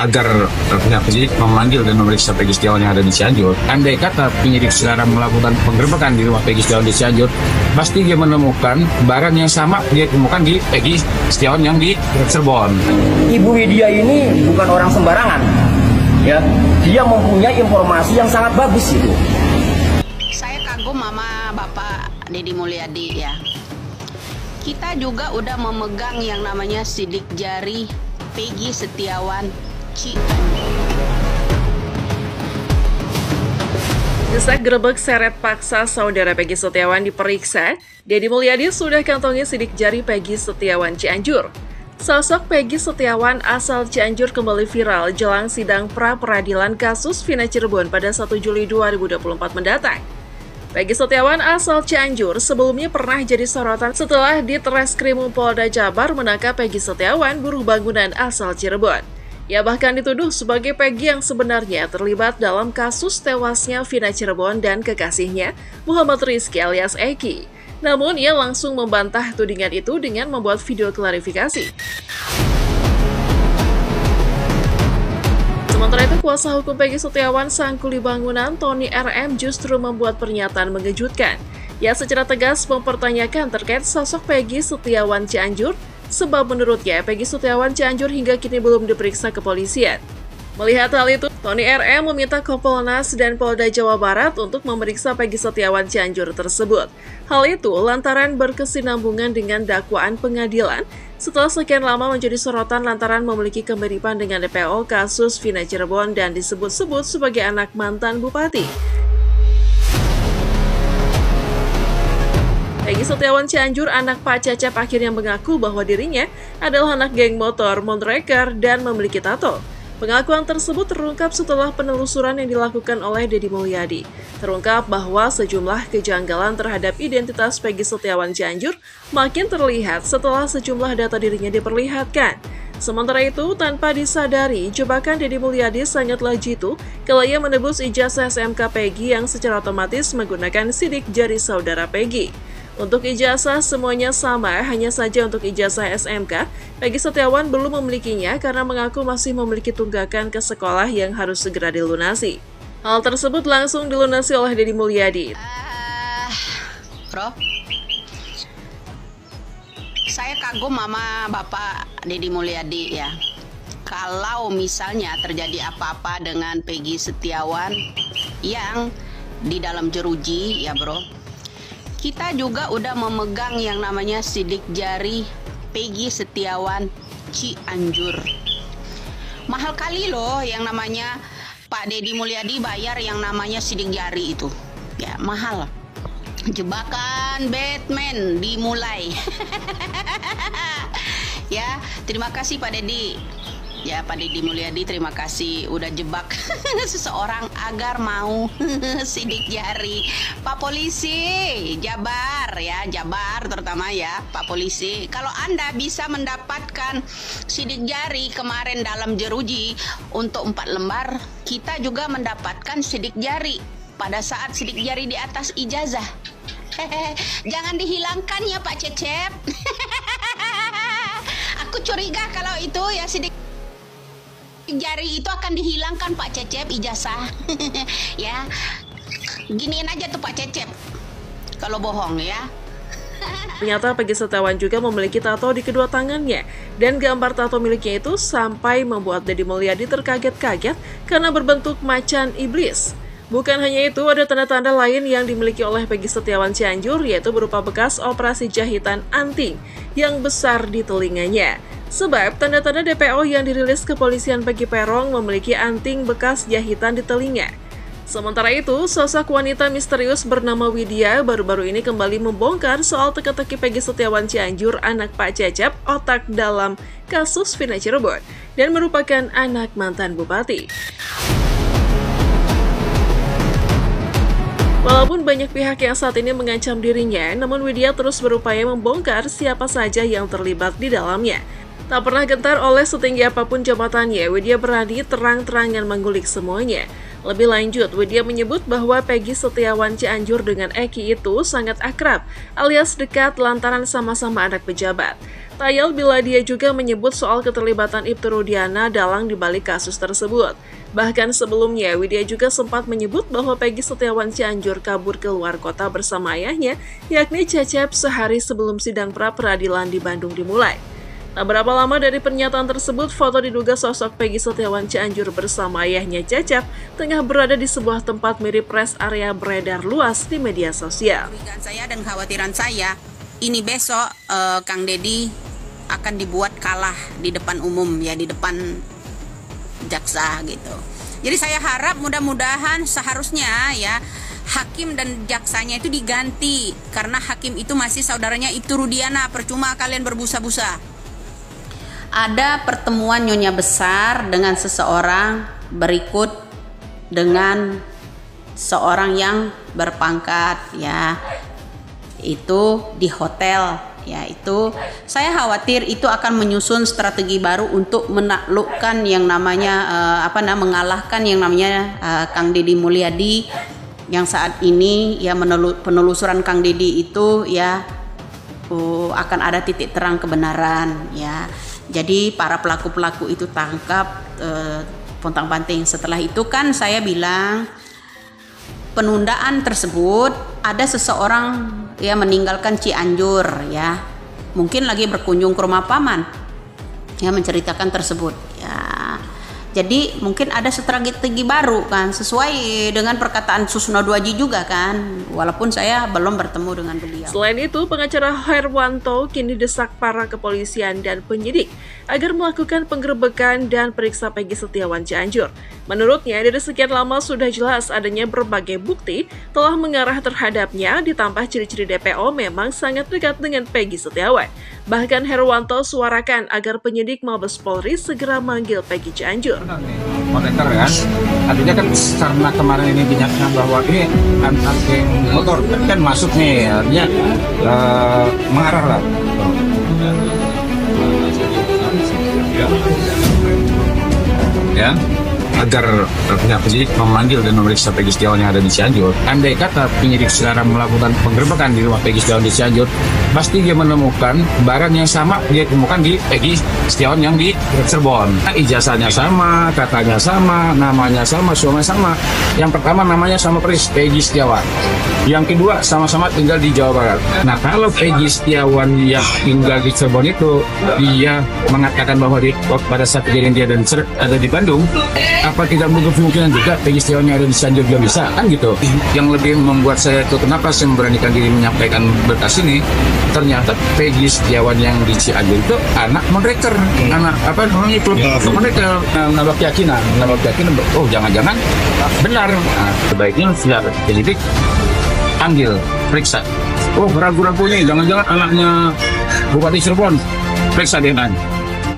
agar pihak penyidik memanggil dan memeriksa Peggy Setiawan yang ada di Cianjur. Andai kata penyidik sekarang melakukan penggerbekan di rumah Peggy Setiawan di Cianjur, pasti dia menemukan barang yang sama dia temukan di Peggy Setiawan yang di Cirebon. Ibu Widya ini bukan orang sembarangan, ya. Dia mempunyai informasi yang sangat bagus itu. Saya kagum sama Bapak Deddy Mulyadi ya. Kita juga udah memegang yang namanya sidik jari Peggy Setiawan Cianjur. Desak gerebek seret paksa saudara Peggy Setiawan diperiksa, Deddy Mulyadi sudah kantongi sidik jari Peggy Setiawan Cianjur. Sosok Peggy Setiawan asal Cianjur kembali viral jelang sidang pra-peradilan kasus Vina Cirebon pada 1 Juli 2024 mendatang. Peggy Setiawan asal Cianjur sebelumnya pernah jadi sorotan setelah di Treskrim Polda Jabar menangkap Peggy Setiawan, buruh bangunan asal Cirebon. Ia bahkan dituduh sebagai Peggy yang sebenarnya terlibat dalam kasus tewasnya Vina Cirebon dan kekasihnya, Muhammad Rizky alias Eki. Namun, ia langsung membantah tudingan itu dengan membuat video klarifikasi. Sementara itu, kuasa hukum Peggy Setiawan sang kuli bangunan Tony RM justru membuat pernyataan mengejutkan. Ia secara tegas mempertanyakan terkait sosok Peggy Setiawan Cianjur, sebab menurutnya Peggy Setiawan Cianjur hingga kini belum diperiksa kepolisian. Melihat hal itu, Tony RM meminta Kompolnas dan Polda Jawa Barat untuk memeriksa Peggy Setiawan Cianjur tersebut. Hal itu lantaran berkesinambungan dengan dakwaan pengadilan setelah sekian lama menjadi sorotan lantaran memiliki kemiripan dengan DPO kasus Vina Cirebon dan disebut-sebut sebagai anak mantan bupati. Peggy Setiawan Cianjur, anak Pak Cecep, akhirnya mengaku bahwa dirinya adalah anak geng motor Mondraker dan memiliki tato. Pengakuan tersebut terungkap setelah penelusuran yang dilakukan oleh Deddy Mulyadi. Terungkap bahwa sejumlah kejanggalan terhadap identitas Peggy Setiawan Cianjur makin terlihat setelah sejumlah data dirinya diperlihatkan. Sementara itu, tanpa disadari, jebakan Deddy Mulyadi sangatlah jitu kalau ia menebus ijazah SMK Peggy yang secara otomatis menggunakan sidik jari saudara Peggy. Untuk ijazah semuanya sama, hanya saja untuk ijazah SMK, Peggy Setiawan belum memilikinya karena mengaku masih memiliki tunggakan ke sekolah yang harus segera dilunasi. Hal tersebut langsung dilunasi oleh Deddy Mulyadi. Bro, saya kagum sama Bapak Deddy Mulyadi ya. Kalau misalnya terjadi apa-apa dengan Peggy Setiawan yang di dalam jeruji ya bro, kita juga udah memegang yang namanya sidik jari Peggy Setiawan Cianjur. Mahal kali loh yang namanya Pak Deddy Mulyadi bayar yang namanya sidik jari itu. Ya mahal. Jebakan Batman dimulai. Ya, terima kasih Pak Deddy. Ya, Pak Deddy Mulyadi, terima kasih udah jebak seseorang agar mau sidik jari. Pak Polisi, Jabar ya, Jabar terutama ya, Pak Polisi. Kalau Anda bisa mendapatkan sidik jari kemarin dalam jeruji untuk 4 lembar, kita juga mendapatkan sidik jari pada saat sidik jari di atas ijazah. Jangan dihilangkan ya Pak Cecep. Aku curiga kalau itu ya sidik jari itu akan dihilangkan Pak Cecep ijazah. Ya, giniin aja tuh Pak Cecep kalau bohong ya. Ternyata Peggy Setiawan juga memiliki tato di kedua tangannya, dan gambar tato miliknya itu sampai membuat Deddy Mulyadi terkaget-kaget karena berbentuk macan iblis. Bukan hanya itu, ada tanda-tanda lain yang dimiliki oleh Peggy Setiawan Cianjur, yaitu berupa bekas operasi jahitan anting yang besar di telinganya. Sebab tanda-tanda DPO yang dirilis kepolisian Peggy Peron memiliki anting bekas jahitan di telinga. Sementara itu, sosok wanita misterius bernama Widya baru-baru ini kembali membongkar soal teka-teki Peggy Setiawan Cianjur, anak Pak Cecep, otak dalam kasus Vina Cirebon, dan merupakan anak mantan bupati. Walaupun banyak pihak yang saat ini mengancam dirinya, namun Widya terus berupaya membongkar siapa saja yang terlibat di dalamnya. Tak pernah gentar oleh setinggi apapun jabatannya, Widya berani terang-terangan mengulik semuanya. Lebih lanjut, Widya menyebut bahwa Peggy Setiawan Cianjur dengan Eki itu sangat akrab, alias dekat lantaran sama-sama anak pejabat. Tayal bila dia juga menyebut soal keterlibatan Ibtu Rudiana dalang dibalik kasus tersebut. Bahkan sebelumnya, Widya juga sempat menyebut bahwa Peggy Setiawan Cianjur kabur ke luar kota bersama ayahnya, yakni Cecep, sehari sebelum sidang pra-peradilan di Bandung dimulai. Tak berapa lama dari pernyataan tersebut, foto diduga sosok Peggy Setiawan Cianjur bersama ayahnya Cecep tengah berada di sebuah tempat mirip rest area beredar luas di media sosial. Kecurigaan saya dan khawatiran saya, ini besok Kang Deddy akan dibuat kalah di depan umum, ya di depan jaksa gitu. Jadi saya harap mudah-mudahan seharusnya ya hakim dan jaksanya itu diganti, karena hakim itu masih saudaranya Ibtu Rudiana, percuma kalian berbusa-busa. Ada pertemuan Nyonya Besar dengan seseorang berikut dengan seorang yang berpangkat, ya itu di hotel, ya itu saya khawatir itu akan menyusun strategi baru untuk menaklukkan yang namanya mengalahkan yang namanya Kang Deddy Mulyadi yang saat ini ya penelusuran Kang Deddy itu ya akan ada titik terang kebenaran, ya. Jadi para pelaku-pelaku itu tangkap pontang-panting. Setelah itu kan saya bilang penundaan tersebut ada seseorang ya meninggalkan Cianjur, ya mungkin lagi berkunjung ke rumah paman, ya menceritakan tersebut, ya jadi mungkin ada strategi baru kan sesuai dengan perkataan Susno Duaji juga kan, walaupun saya belum bertemu dengan beliau. Selain itu, pengacara Herwanto kini desak para kepolisian dan penyidik agar melakukan penggerebekan dan periksa Peggy Setiawan Cianjur. Menurutnya, dari sekian lama sudah jelas adanya berbagai bukti telah mengarah terhadapnya, ditambah ciri-ciri DPO memang sangat dekat dengan Peggy Setiawan. Bahkan Herwanto suarakan agar penyidik Mabes Polri segera manggil Peggy Cianjur. Moneter kan, artinya kan karena kemarin ini dinyatakan bahwa ini antar geng motor kan masuk nih, artinya mengarah lah. Ya, agar pihak penyidik memanggil dan memeriksa Peggy Setiawan yang ada di Cianjur. Andai kata penyidik sekarang melakukan penggerebekan di rumah Peggy Setiawan di Cianjur, pasti dia menemukan barang yang sama dia temukan di Peggy Setiawan yang di Cirebon. Ijazahnya sama, katanya sama, namanya sama, suaminya sama. Yang pertama namanya sama persis, Peggy Setiawan. Yang kedua sama-sama tinggal di Jawa Barat. Nah, kalau Peggy Setiawan yang tinggal di Cirebon itu dia mengatakan bahwa pada saat kejadian dia ada di Bandung, apa tidak menutup kemungkinan juga Peggy Setiawan yang ada di Cianjur juga bisa, kan gitu. Yang lebih membuat saya itu kenapa saya memberanikan diri menyampaikan berkas ini, ternyata Peggy Setiawan yang di Cianjur itu anak Monreker, anak klub Monreker, nambah keyakinan, oh jangan-jangan benar. Nah, sebaiknya sudah penyidik panggil, periksa. Oh ragu-ragu nih, jangan-jangan anaknya Bupati Cirebon, periksa DNA.